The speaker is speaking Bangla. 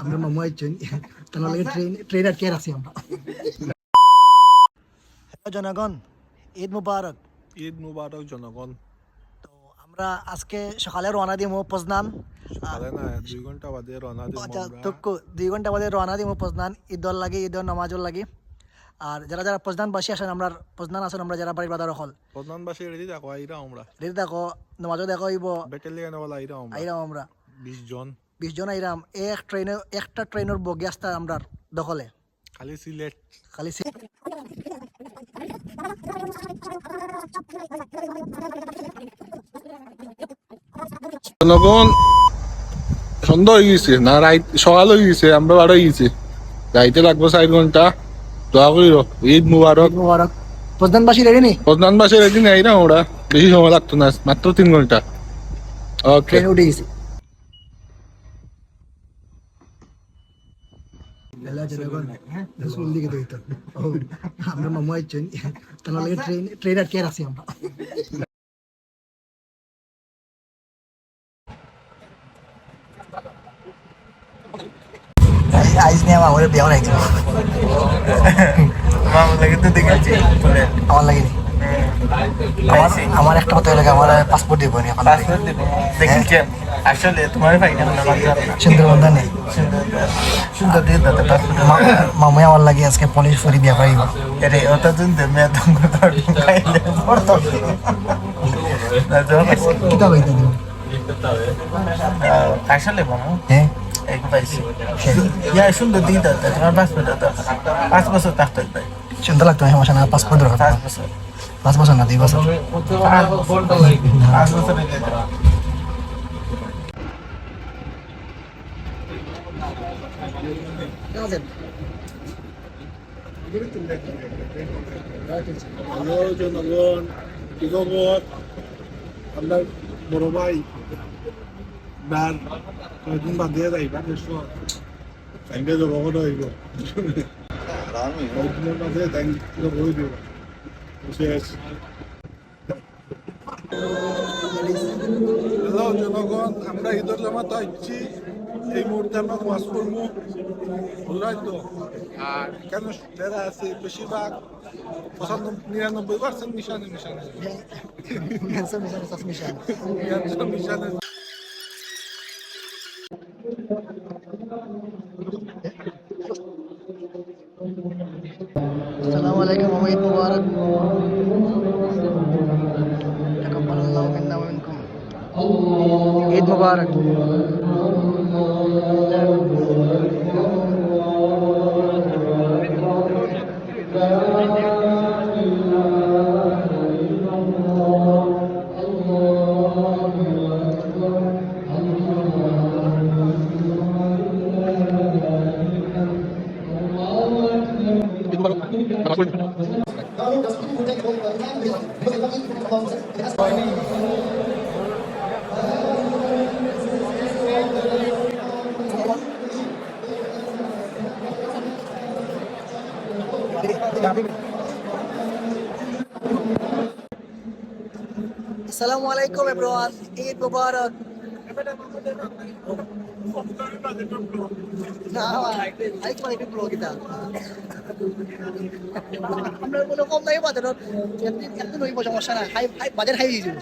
আমরা মামু আইছেন তার লাগে ট্রেন আটকে আছি আমরা। হ্যালো জনগণ, ঈদ মুবারক। ঈদ মুবারক জনগণ। তো আমরা আজকে সকালে রওনা দিমু পজনান। সকালে না 2 ঘন্টা বাদে রওনা দিমু আচ্ছা, আমরা। তো 2 ঘন্টা বাদে রওনা দিমু পজনান ঈদর লাগে, ঈদর নামাজর লাগে। আর যারা যারা পজনান বাসী আসেন, আমরা পজনান আসেন, আমরা যারা বাড়ির বাজার হল প্রধানবাসী রেডি থাকো, আইরা আমরা রেডি দেখো, নামাজও দেখো হইব, ব্যাটালিয়ন ওয়ালা আইরা আমরা আইরাম আমরা 20 জন। 20 জন আইরাম। একটা ট্রেনের বগি আসতে আমরা দখলে খালি সিলেট। খালি জনগণ সন্ধ্যা হয়ে গেছে না, রাত সকাল হয়ে গেছে, আমরা বার হয়ে গেছি, যাইতে লাগবো 4 ঘন্টা। দোয়া করিল ঈদ মুবারক। মুবারক। পজনানবাসী রেডি নি? প্রধানবাসী রেডি নেই আইরা আমরা, বেশি সময় লাগতো না, মাত্র 3 ঘন্টা। ওকে, ট্রেন উঠে গেছি। আমরা মামু আইছেন তার লাগে ট্রেন আটকে আছি আমরা। আইস নিয়ে আমার বিয়ে হয়ে গেছে। মামা লাগে তো দেখেছি আমার লাগেনি। আমার একটা কথা লাগে, আমার পাসপোর্ট দিব নি এখন। পাসপোর্ট দেব দেখেছেন আসলে তোমার ভাই কেন না সুন্দরবন্ধা নেই। সুন্দর দিয়ে দাদা পাসপোর্ট মামাই আমার লাগে আজকে পুলিশ ফুরি বিয়ে পাইব। এরে ওটা তুমি মেয়ে দঙ্গ খাইলে পড়তো না জবাব কিতা কইতে দিব? আসলে মামা হ্যাঁ, এক পাইছি ইয়া সুন্দর দিয়ে দাদা তোমার পাসপোর্ট দাদা 5 বছর থাকতে পাই। সুন্দর লাগতো, সমস্যা না, পাসপোর্ট দরকার। 5 বছর 5 বছর না, 2 বছর। 5 বছর হ্যালো জনগণ, কি খবর? আপনার বড় ভাই আপনার কয়েকদিন বাদে যাইবা দেশো, তাইকে যাব কত হইব কয়েকদিনের মাঝে তাই হয়ে দিব শেষ। হ্যালো জনগণ, আমরা ঈদের জামাত আসছি, এই মুহূর্তে আমরা নামাজ পড়বো, বুঝলাই তো। আর কেন যারা আছে বেশিরভাগ 95-99% মিশানে মিশানে মিশানে। আসসালামু আলাইকুম, ঈদ মুবারক। তাকাব্বালাল্লাহু মিন্না ওয়া মিনকুম। ঈদ মুবারক। আসসালামু আলাইকুম এভরিওয়ান, ঈদ মুবারক। না আই তো একটু ব্লগ এটা আমরা কোনো কম নাই বাজার, একদিন হইব, সমস্যা না। হাই বাজার হাই হয়ে যাবে।